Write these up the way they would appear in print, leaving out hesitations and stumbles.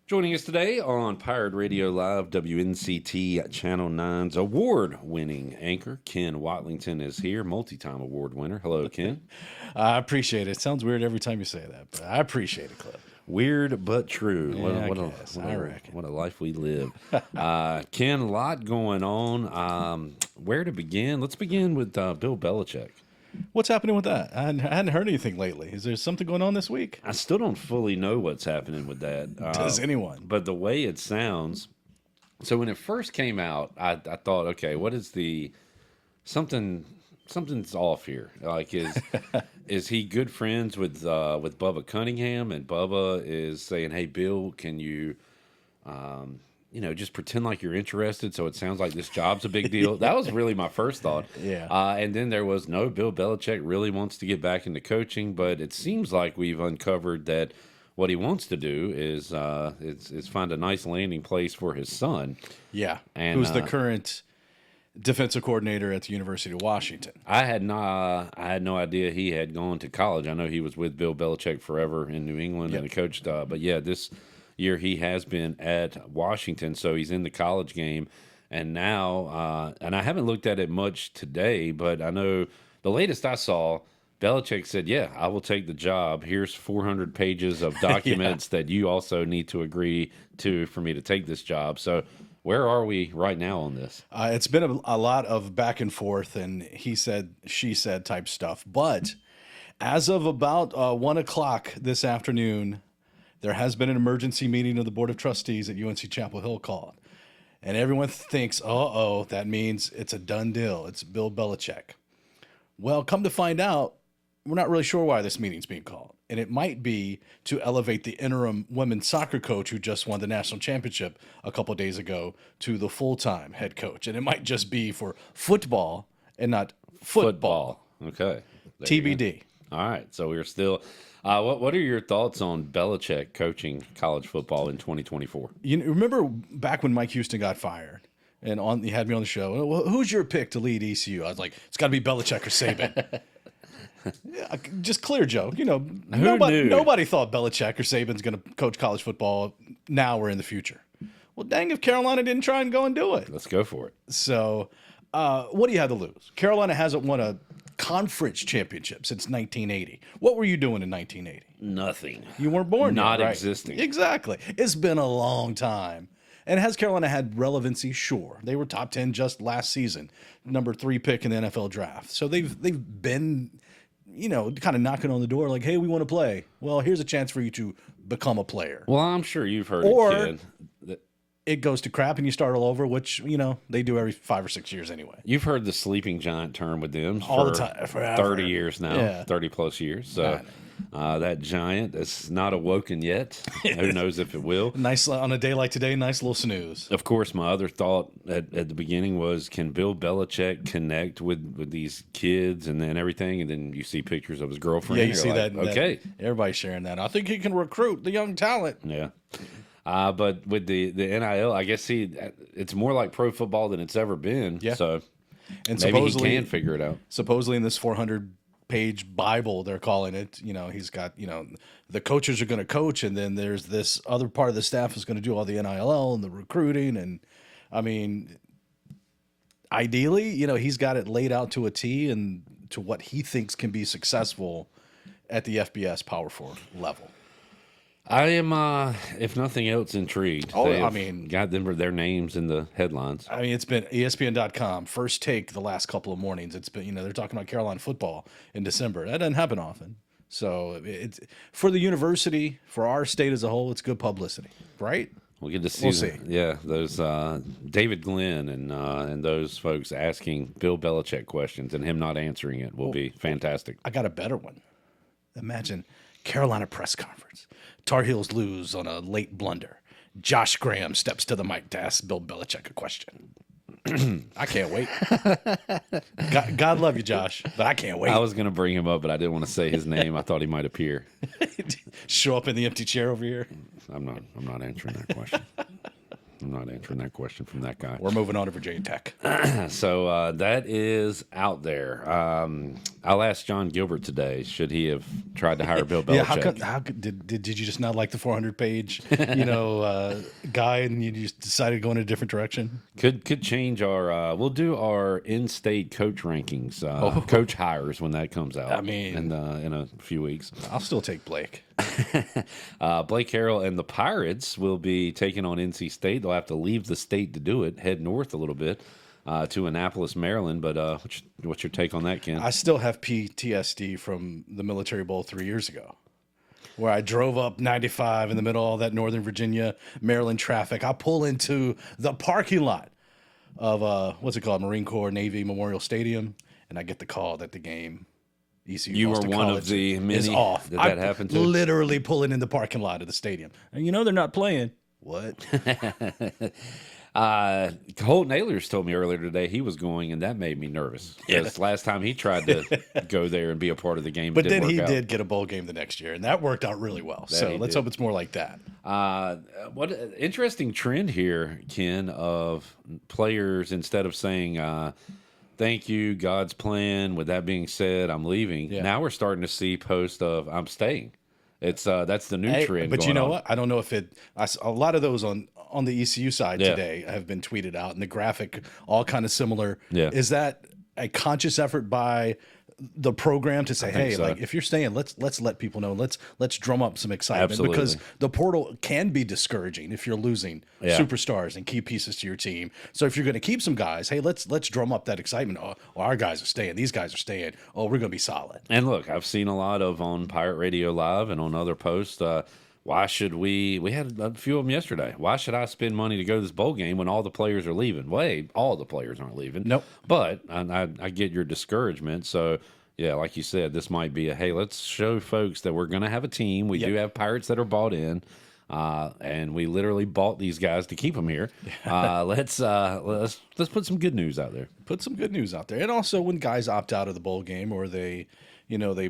Joining us today on Pirate Radio Live, WNCT Channel 9's award-winning anchor, Ken Watlington, is here, multi-time award winner. Hello, Ken. I appreciate it. It sounds weird every time you say that, but I appreciate it, Cliff. Weird but true. Yeah, What a life we live. Ken, a lot going on. Where to begin? Let's begin with Bill Belichick. What's happening with that? I hadn't heard anything lately. Is there something going on this week? I still don't fully know what's happening with that. Does anyone? But the way it sounds, so when it first came out, I thought, okay, what is something's off here. Like, is he good friends with Bubba Cunningham, and Bubba is saying, hey, Bill, can you just pretend like you're interested so it sounds like this job's a big deal? That was really my first thought. Yeah. And then there was, no, Bill Belichick really wants to get back into coaching, but it seems like we've uncovered that what he wants to do is find a nice landing place for his son. Yeah. And who's the current defensive coordinator at the University of Washington? I had no idea he had gone to college. I know he was with Bill Belichick forever in New England and coached. But yeah, this year he has been at Washington, so he's in the college game. And now, and I haven't looked at it much today, but I know the latest I saw, Belichick said, yeah, I will take the job. Here's 400 pages of documents that you also need to agree to for me to take this job. So where are we right now on this? It's been a lot of back and forth and he said, she said type stuff. But as of about 1 o'clock this afternoon, there has been an emergency meeting of the Board of Trustees at UNC Chapel Hill called. And everyone thinks, that means it's a done deal. It's Bill Belichick. Well, come to find out, we're not really sure why this meeting's being called. And it might be to elevate the interim women's soccer coach who just won the national championship a couple of days ago to the full-time head coach. And it might just be for football and not football. Okay. There TBD. All right. So we're still... what are your thoughts on Belichick coaching college football in 2024? You remember back when Mike Houston got fired and he had me on the show, well, who's your pick to lead ECU? I was like, it's got to be Belichick or Saban. Yeah, just clear joke. Nobody thought Belichick or Saban's going to coach college football now or in the future. Well, dang if Carolina didn't try and go and do it. Let's go for it. So what do you have to lose? Carolina hasn't won a conference championship since 1980. What were you doing in 1980? Nothing. You weren't born yet, Not right? existing. Exactly. It's been a long time. And has Carolina had relevancy? Sure. They were top 10 just last season, number 3 pick in the NFL draft. So they've been, kind of knocking on the door like, hey, we want to play. Well, here's a chance for you to become a player. Well, I'm sure you've heard it, kid. It goes to crap and you start all over, which, they do every 5 or 6 years anyway. You've heard the sleeping giant term with them all the time, forever. 30 years now, 30 plus years. So that giant is not awoken yet. Who knows if it will. Nice on a day like today, nice little snooze. Of course, my other thought at the beginning was, can Bill Belichick connect with these kids and then everything? And then you see pictures of his girlfriend. Yeah, you see like, that. Okay. Everybody's sharing that. I think he can recruit the young talent. Yeah. But with the NIL, I guess it's more like pro football than it's ever been. Yeah. So and maybe he can figure it out. Supposedly in this 400-page Bible, they're calling it, he's got, the coaches are going to coach, and then there's this other part of the staff is going to do all the NIL and the recruiting. And, I mean, ideally, he's got it laid out to a T and to what he thinks can be successful at the FBS Power 4 level. I am, if nothing else, intrigued. Got their names in the headlines. I mean, it's been ESPN.com, first take the last couple of mornings. It's been, they're talking about Carolina football in December. That doesn't happen often. So it's for the university, for our state as a whole, it's good publicity, right? We'll get to see. Yeah, those David Glenn and those folks asking Bill Belichick questions and him not answering it will be fantastic. I got a better one. Imagine Carolina press conference. Tar Heels lose on a late blunder. Josh Graham steps to the mic to ask Bill Belichick a question. I can't wait. God love you, Josh, but I can't wait. I was going to bring him up, but I didn't want to say his name. I thought he might appear. Show up in the empty chair over here. I'm not answering that question. I'm not answering that question from that guy. We're moving on to Virginia Tech. So that is out there. I'll ask John Gilbert today. Should he have tried to hire Bill Belichick? How did you just not like the 400-page guy and you just decided to go in a different direction? Could change our. We'll do our in-state coach rankings, coach hires when that comes out. I mean, in a few weeks. I'll still take Blake. Blake Harrell and the Pirates will be taking on NC State. They'll have to leave the state to do it, head north a little bit to Annapolis, Maryland. But what's your take on that, Ken? I still have PTSD from the Military Bowl 3 years ago, where I drove up 95 in the middle of all that Northern Virginia, Maryland traffic. I pull into the parking lot of, what's it called, Marine Corps Navy Memorial Stadium, and I get the call that the game ECU you were Boston one College of the many is off. that happened to? Literally pulling in the parking lot of the stadium. And they're not playing. What? Holt Nailers told me earlier today he was going, and that made me nervous because last time he tried to go there and be a part of the game, but then he did get a bowl game the next year, and that worked out really well. So let's hope it's more like that. What an interesting trend here, Ken, of players instead of saying thank you, God's plan. With that being said, I'm leaving. Yeah. Now we're starting to see posts of I'm staying. It's that's the new trend. But you know what? I don't know if a lot of those on the ECU side today have been tweeted out, and the graphic all kind of similar. Yeah. Is that a conscious effort by the program to say, hey, like if you're staying, let's let people know, let's drum up some excitement. Absolutely. Because the portal can be discouraging if you're losing superstars and key pieces to your team. So if you're going to keep some guys, hey, let's drum up that excitement. Oh, well, our guys are staying, these guys are staying. Oh, we're going to be solid. And look, I've seen a lot of on Pirate Radio Live and on other posts. Why should we had a few of them yesterday. Why should I spend money to go to this bowl game when all the players are leaving? Wait, all the players aren't leaving. Nope. But I get your discouragement. So, yeah, like you said, this might be let's show folks that we're going to have a team. We do have Pirates that are bought in, and we literally bought these guys to keep them here. Let's put some good news out there. Put some good news out there. And also when guys opt out of the bowl game or they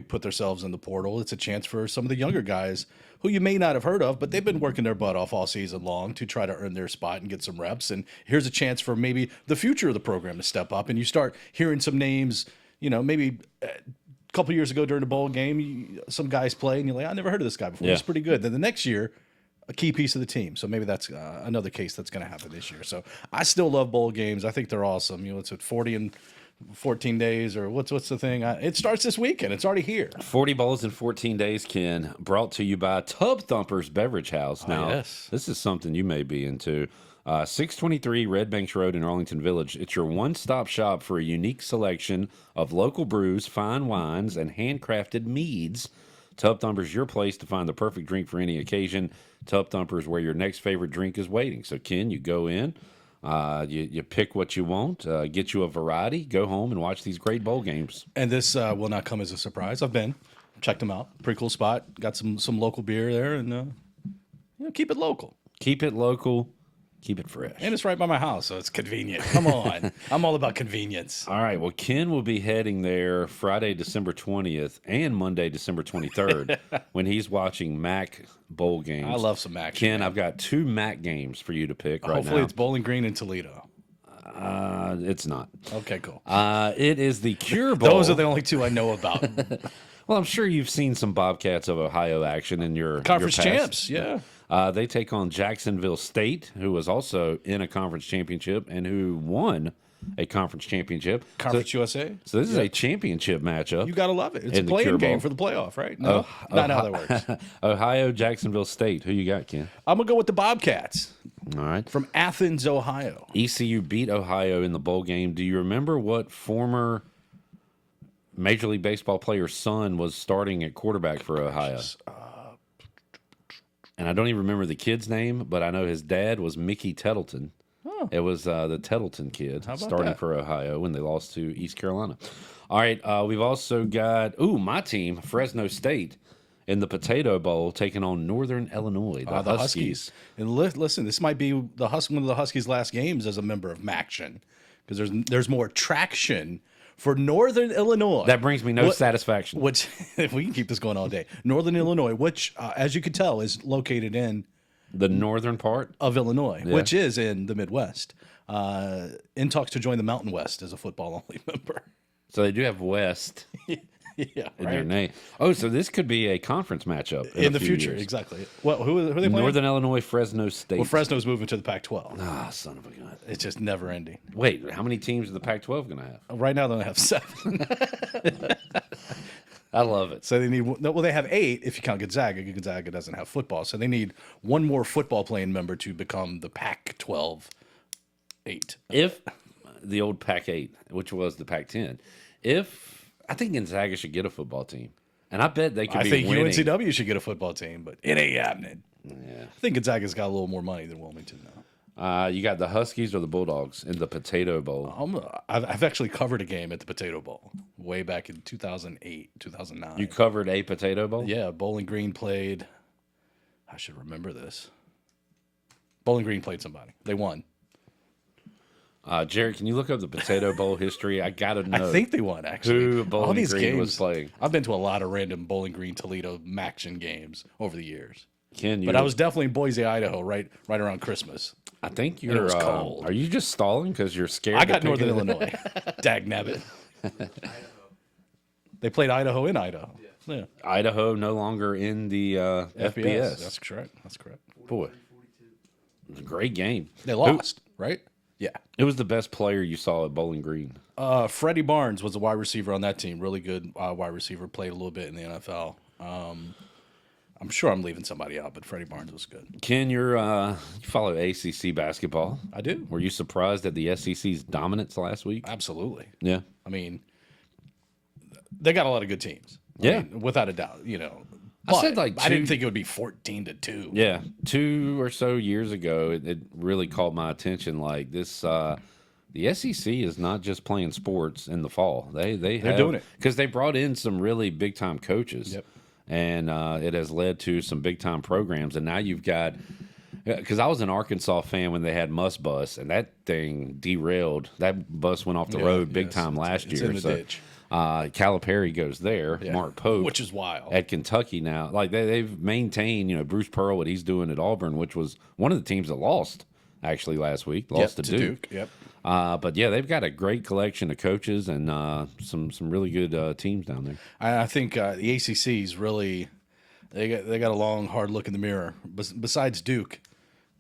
put themselves in the portal, it's a chance for some of the younger guys who you may not have heard of, but they've been working their butt off all season long to try to earn their spot and get some reps. And here's a chance for maybe the future of the program to step up. And you start hearing some names, maybe a couple years ago during the bowl game, some guys play and you're like, I never heard of this guy before. He's pretty good. Then the next year, a key piece of the team. So maybe that's another case that's going to happen this year. So I still love bowl games. I think they're awesome. It's at 40 and 14 days or what's the thing? It starts this weekend. It's already here. 40 bowls in 14 days, Ken, brought to you by Tub Thumpers Beverage House. Now, this is something you may be into. 623 Red Banks Road in Arlington Village. It's your one-stop shop for a unique selection of local brews, fine wines, and handcrafted meads. Tub Thumpers, your place to find the perfect drink for any occasion. Tub Thumpers, where your next favorite drink is waiting. So, Ken, you go in. You pick what you want, get you a variety, go home and watch these great bowl games. And this will not come as a surprise. I've been, checked them out. Pretty cool spot. Got some local beer there, and keep it local. Keep it local. Keep it fresh. And it's right by my house, so it's convenient. Come on. I'm all about convenience. All right. Well, Ken will be heading there Friday, December 20th and Monday, December 23rd when he's watching MAC bowl games. I love some MAC. Ken, I've got 2 MAC games for you to pick right now. Hopefully it's Bowling Green and Toledo. It's not. Okay, cool. It is the Cure Bowl. Those are the only 2 I know about. Well, I'm sure you've seen some Bobcats of Ohio action in your conference your past. Champs, yeah. They take on Jacksonville State, who was also in a conference championship and who won a conference championship. Conference USA. So this is a championship matchup. You got to love it. It's a play-in game for the playoff, right? No, not how that works. Ohio, Jacksonville State. Who you got, Ken? I'm going to go with the Bobcats. All right. From Athens, Ohio. ECU beat Ohio in the bowl game. Do you remember what former Major League Baseball player's son was starting at quarterback for Ohio? And I don't even remember the kid's name, but I know his dad was Mickey Tettleton. Oh. It was the Tettleton kid starting for Ohio when they lost to East Carolina. All right, we've also got, my team, Fresno State, in the Potato Bowl, taking on Northern Illinois, the Huskies. And listen, this might be one of the Huskies' last games as a member of MACtion, because there's more traction for Northern Illinois. That brings me no satisfaction. Which, if we can keep this going all day. Northern Illinois, which, as you can tell, is located in The northern part of Illinois, which is in the Midwest. In talks to join the Mountain West as a football-only member. So they do have West Yeah, in their name. Oh, so this could be a conference matchup in the few future. years. Exactly. Well, who are they playing? Northern Illinois, Fresno State. Well, Fresno's moving to the Pac-12. Ah, son of a gun. It's just never ending. Wait, how many teams is the Pac-12 going to have? Right now, they only have 7. I love it. So they need. Well, they have 8 if you count Gonzaga. Gonzaga doesn't have football, so they need one more football playing member to become the Pac-12 8. If the old Pac-8, which was the Pac-10, I think Gonzaga should get a football team, and I bet they could be winning. I think UNCW should get a football team, but it ain't happening. Yeah. I think Gonzaga's got a little more money than Wilmington now. You got the Huskies or the Bulldogs in the Potato Bowl. I've actually covered a game at the Potato Bowl way back in 2008, 2009. You covered a Potato Bowl? Yeah, Bowling Green played. I should remember this. Bowling Green played somebody. They won. Jared, can you look up the Potato Bowl history? I got to know. I think they won, actually. Who Bowling All these Green games, was playing. I've been to a lot of random Bowling Green, Toledo, Maction games over the years. But I was definitely in Boise, Idaho, right around Christmas. I think it was cold. Are you just stalling because you're scared? I got Northern Illinois. Dagnabbit. They played Idaho in Idaho. Yeah. Idaho no longer in the FBS. That's correct. That's correct. Boy, it was a great game. They lost, right? Yeah. It was the best player you saw at Bowling Green. Freddie Barnes was a wide receiver on that team. Really good wide receiver. Played a little bit in the NFL. I'm sure I'm leaving somebody out, but Freddie Barnes was good. Ken, you follow ACC basketball. I do. Were you surprised at the SEC's dominance last week? Absolutely. Yeah. I mean, they got a lot of good teams. I mean, without a doubt. I said I didn't think it would be 14-2. Yeah, 2 or so years ago, it really caught my attention. Like this, the SEC is not just playing sports in the fall. They're doing it because they brought in some really big time coaches. Yep. And it has led to some big time programs. And now you've got, because I was an Arkansas fan when they had Muss Bus, and that thing derailed. That bus went off the road big time last year. It's in the ditch. Calipari goes there. Yeah. Mark Pope, which is wild, at Kentucky now. Like they've maintained, Bruce Pearl, what he's doing at Auburn, which was one of the teams that lost actually last week. Lost to Duke. Yep. But yeah, they've got a great collection of coaches and some really good teams down there. I think the ACC's really they got a long, hard look in the mirror. Besides Duke,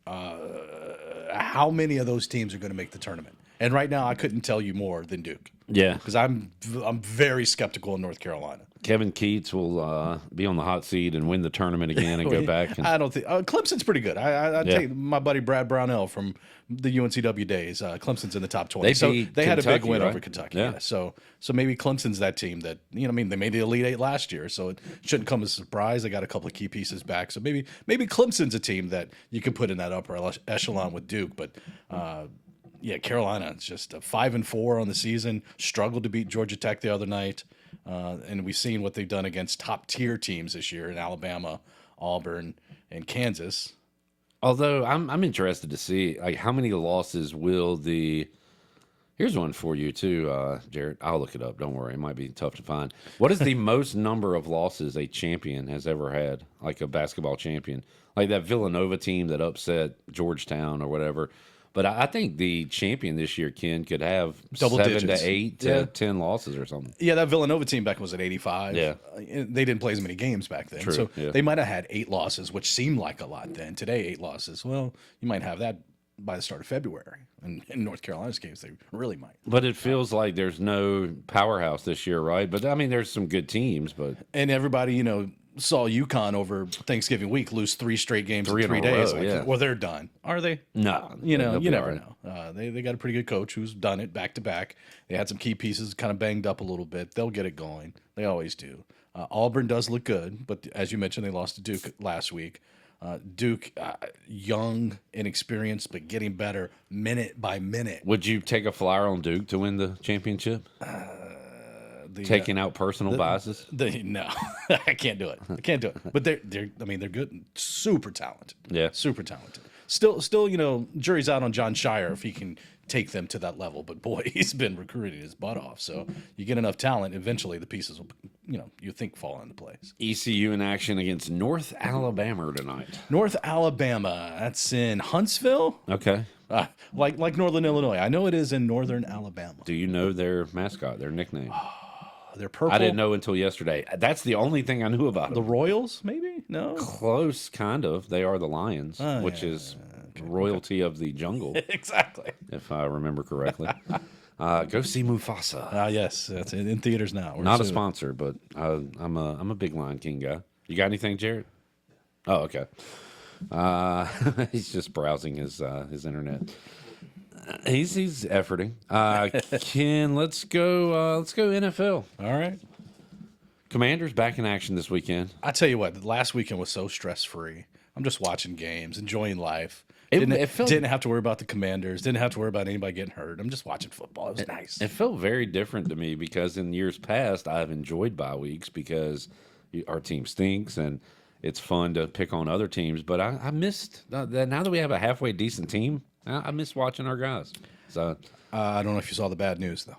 how many of those teams are going to make the tournament? And right now, I couldn't tell you more than Duke. Yeah, because I'm very skeptical in North Carolina. Kevin Keats will be on the hot seat and win the tournament again and go back. And... I don't think Clemson's pretty good. I take my buddy Brad Brownell from the UNCW days. Clemson's in the top 20. They had a big win over Kentucky. Yeah. So maybe Clemson's that team that they made the Elite Eight last year, so it shouldn't come as a surprise. They got a couple of key pieces back, so maybe Clemson's a team that you can put in that upper echelon with Duke, but. Yeah, Carolina, it's just 5-4 on the season. Struggled to beat Georgia Tech the other night. And we've seen what they've done against top-tier teams this year in Alabama, Auburn, and Kansas. Although I'm interested to see how many losses will the – here's one for you too, Jared. I'll look it up. Don't worry. It might be tough to find. What is the most number of losses a champion has ever had, like a basketball champion? Like that Villanova team that upset Georgetown or whatever – but I think the champion this year, Ken, could have double 7 digits. to 8 to 10 losses or something. Yeah, that Villanova team back was at 85. Yeah. They didn't play as many games back then. True, so yeah. They might have had 8 losses, which seemed like a lot then. Today, 8 losses. Well, you might have that by the start of February. And in North Carolina's case, they really might. But it feels like there's no powerhouse this year, right? But, I mean, there's some good teams. And everybody, saw UConn over Thanksgiving week lose 3 straight games in 3 days. Well, they're done. Are they? No. You never know. They got a pretty good coach who's done it back to back. They had some key pieces kind of banged up a little bit. They'll get it going. They always do. Auburn does look good, but as you mentioned, they lost to Duke last week. Duke, young, inexperienced, but getting better minute by minute. Would you take a flyer on Duke to win the championship? Taking out personal biases? No, I can't do it. But they're good, super talented. Yeah, super talented. Still, jury's out on John Shire if he can take them to that level. But boy, he's been recruiting his butt off. So you get enough talent, eventually the pieces will, you think fall into place. ECU in action against North Alabama tonight. North Alabama, that's in Huntsville. Okay. Like Northern Illinois. I know it is in Northern Alabama. Do you know their mascot, their nickname? They're purple. I didn't know until yesterday. That's the only thing I knew about The them. Royals, maybe? No? Close, kind of. They are the Lions, which is royalty of the jungle, Exactly. if I remember correctly. Go see Mufasa. Yes, that's in theaters now. Not a sponsor, but I'm a big Lion King guy. You got anything, Jared? Oh, okay. He's just browsing his internet. He's efforting. Ken, let's go NFL. All right. Commanders back in action this weekend. I tell you what, the last weekend was so stress-free. I'm just watching games, enjoying life. It Didn't have to worry about the Commanders. Didn't have to worry about anybody getting hurt. I'm just watching football. It was nice. It felt very different to me because in years past I've enjoyed bye weeks because our team stinks and it's fun to pick on other teams. But I missed that now that we have a halfway decent team. I miss watching our guys. So I don't know if you saw the bad news though.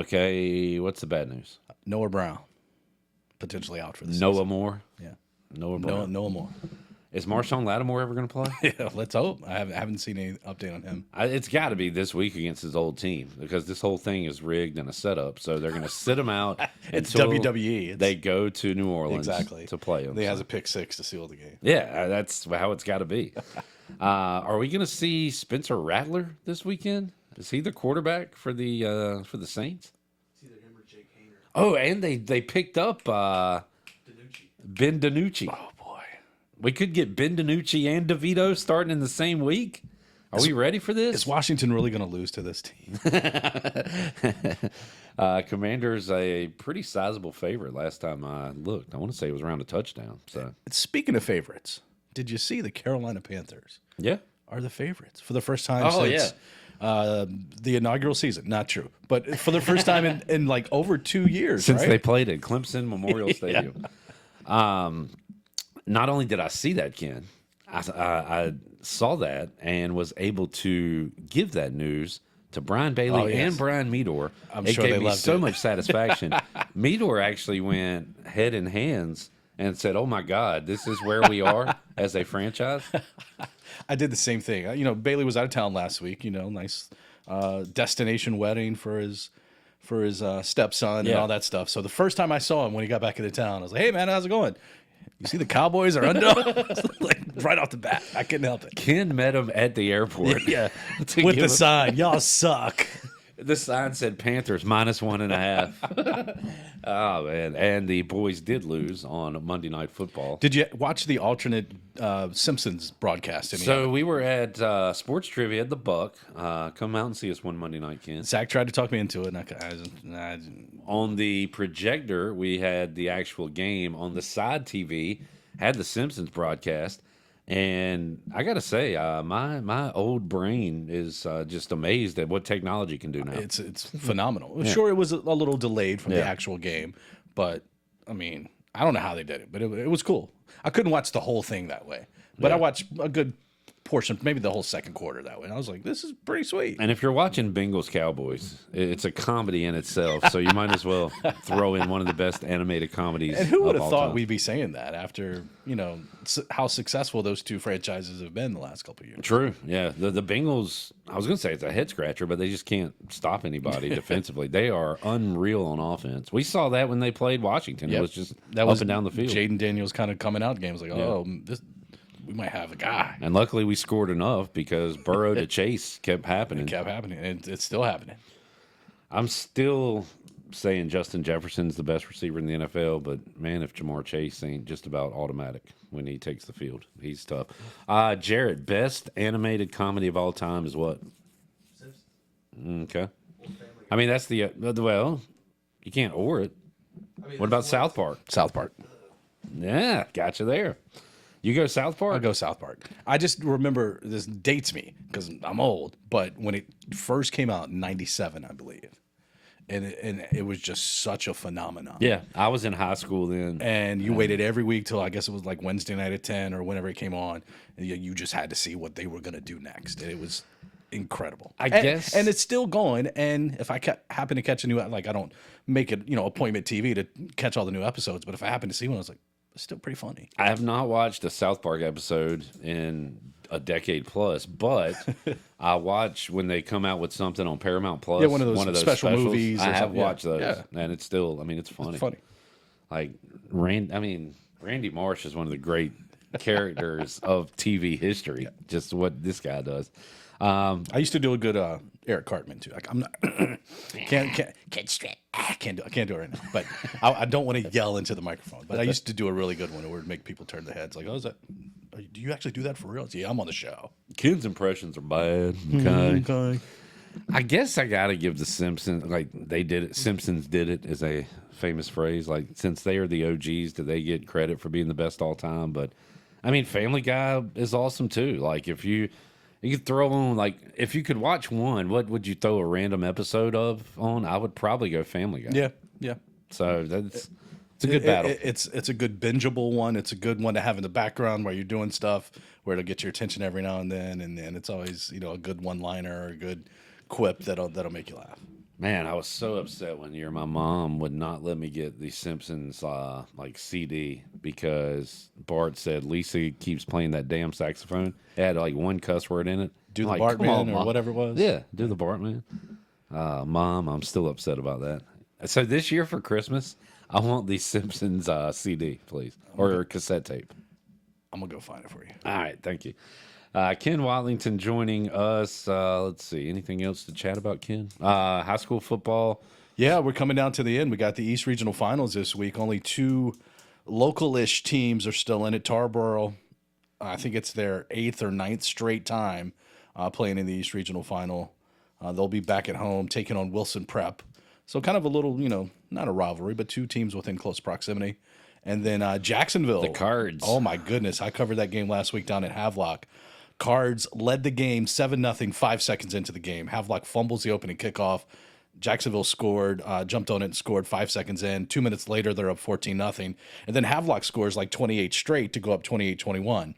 okay, what's the bad news? Noah Brown potentially out for the Noah season. Moore. Yeah. Noah Brown. Noah Moore. Is Marshawn Lattimore ever going to play? Yeah, let's hope. I haven't seen any update on him. It's got to be this week against his old team because this whole thing is rigged and a setup. So they're going to sit him out It's until WWE. they go to New Orleans to play him. He has a pick six to seal the game. Yeah, that's how it's got to be. Are we going to see Spencer Rattler this weekend? Is he the quarterback for the Saints? It's either him or Jake Hayner. Oh, and they picked up Ben DiNucci. Oh boy, we could get Ben DiNucci and DeVito starting in the same week. Are we ready for this? is Washington really going to lose to this team? Commanders a pretty sizable favorite last time I looked. I want to say it was around a touchdown. So Speaking of favorites, did you see the Carolina Panthers yeah, are the favorites for the first time Oh, since the inaugural season? Not true, but for the first time in like over 2 years since right? they played at Clemson Memorial Stadium. Not only did I see that, Ken, I saw that and was able to give that news to Brian Bailey yes. and Brian Meador. I'm it sure gave they me loved so it. much satisfaction. Meador actually went head in hands and said, "Oh my God, this is where we are as a franchise." I did the same thing. Bailey was out of town last week. Nice destination wedding for his stepson and Yeah. all that stuff. So the first time I saw him when he got back into town, I was like, "Hey man, how's it going? You see the Cowboys are under?" Like, right off the bat, I couldn't help it. Ken met him at the airport. Yeah, to with give the him- sign, y'all suck. The sign said Panthers -1.5. Oh man! And the boys did lose on Monday Night Football. Did you watch the alternate Simpsons broadcast? So we were at Sports Trivia at the Buck. Come out and see us one Monday night, Ken. Zach tried to talk me into it, and I On the projector, we had the actual game. On the side TV, had the Simpsons broadcast. And I got to say, my old brain is just amazed at what technology can do now. it's phenomenal. Sure, it was a little delayed from the Yeah. actual game, but I mean, I don't know how they did it, but it was cool. I couldn't watch the whole thing that way, but I watched a good portion, maybe the whole second quarter that way. And I was like, this is pretty sweet. And if you're watching Bengals Cowboys, it's a comedy in itself. So you might as well throw in one of the best animated comedies. And who would of have all thought time. we'd be saying that after, how successful those two franchises have been the last couple of years? True. Yeah. The Bengals, I was going to say it's a head scratcher, but they just can't stop anybody defensively. They are unreal on offense. We saw that when they played Washington. Yep. It was just That up was and down the field. Jaden Daniels kind of coming out games like, we might have a guy. And luckily we scored enough because Burrow to Chase kept happening. It kept happening, and it's still happening. I'm still saying Justin Jefferson's the best receiver in the NFL, but man, if Jamar Chase ain't just about automatic when he takes the field, he's tough. Jarrett, best animated comedy of all time is what? Okay. I mean, that's well, you can't or it. What about South Park? South Park. Yeah, gotcha there. You go South Park? I'll go South Park. I just remember, this dates me because I'm old, but when it first came out in 97, I believe. And it was just such a phenomenon. Yeah, I was in high school then. And you waited every week till I guess it was like Wednesday night at 10 or whenever it came on. And you just had to see what they were going to do next. And incredible. I guess. And it's still going. And if I happen to catch a new, like I don't make it, appointment TV to catch all the new episodes, but if I happen to see one, I was like, it's still pretty funny. I have not watched a South Park episode in a decade plus, but I watch when they come out with something on Paramount Plus. Yeah, one of those special specials. movies. I or have something. watched those, Yeah. and it's still. I mean, it's funny. It's funny. Like Randy Marsh is one of the great characters of TV history. Yeah. Just what this guy does. I used to do a good Eric Cartman too. Like I'm not can't do I can't do it right now. But I don't want to yell into the microphone. But I used to do a really good one where it would make people turn their heads. Like, oh, is that? Do you actually do that for real? Yeah, I'm on the show. Ken's impressions are bad. Okay. I guess I gotta give the Simpsons, like they did it. Simpsons did it is a famous phrase. Like since they are the OGs, do they get credit for being the best all time? But I mean, Family Guy is awesome too. Like if you could throw on, like if you could watch one, what would you throw a random episode of on? I would probably go Family Guy. Yeah, yeah. So it's a good battle. It's a good bingeable one. It's a good one to have in the background while you're doing stuff where it'll get your attention every now and then it's always a good one liner or a good quip that'll make you laugh. Man, I was so upset one year. My mom would not let me get the Simpsons CD because Bart said Lisa keeps playing that damn saxophone. It had like one cuss word in it. Do the like, Bartman or Mom. whatever it was. Yeah, do the Bartman. Mom, I'm still upset about that. So this year for Christmas, I want the Simpsons CD, please, or cassette tape. I'm gonna go find it for you. All right, thank you. Ken Watlington joining us. Let's see. Anything else to chat about, Ken? High school football. Yeah, we're coming down to the end. We got the East Regional Finals this week. Only two local-ish teams are still in it. Tarboro, I think it's their 8th or 9th straight time playing in the East Regional Final. They'll be back at home taking on Wilson Prep. So kind of a little, not a rivalry, but two teams within close proximity. And then Jacksonville. The Cards. Oh, my goodness. I covered that game last week down at Havelock. Cards led the game 7-0, 5 seconds into the game. Havelock fumbles the opening kickoff. Jacksonville scored, jumped on it and scored 5 seconds in. 2 minutes later, they're up 14-0. And then Havelock scores like 28 straight to go up 28-21.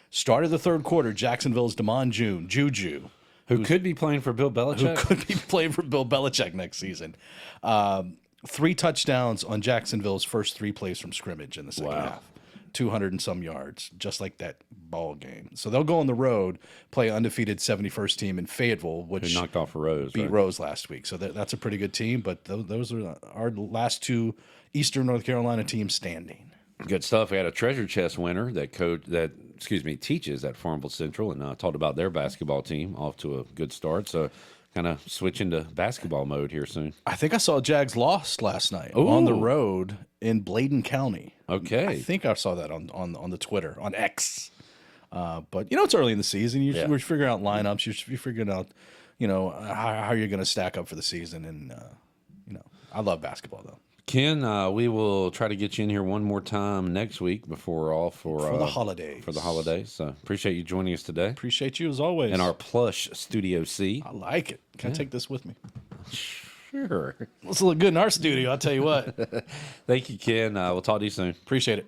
Start of the third quarter, Jacksonville's Damon Juju. Who could be playing for Bill Belichick? Who could be playing for Bill Belichick next season. 3 touchdowns on Jacksonville's first 3 plays from scrimmage in the second half. 200 and some yards, just like that ball game. So they'll go on the road, play undefeated 71st team in Fayetteville, which Who knocked off Rose. beat right? Rose last week. So that's a pretty good team, but those are our last 2 Eastern North Carolina teams standing. Good stuff. We had a treasure chest winner teaches at Farmville Central, and talked about their basketball team off to a good start. So kind of switch into basketball mode here soon. I think I saw Jags lost last night on the road in Bladen County. Okay. I think I saw that on the Twitter, on X. But, it's early in the season. We're figuring out lineups. You're figuring out, how you're going to stack up for the season. And, I love basketball, though. Ken, we will try to get you in here one more time next week before we're off for the holidays. For the holidays. So appreciate you joining us today. Appreciate you as always. In our plush Studio C. I like it. Can I take this with me? Sure. Let's look good in our studio, I'll tell you what. Thank you, Ken. We'll talk to you soon. Appreciate it.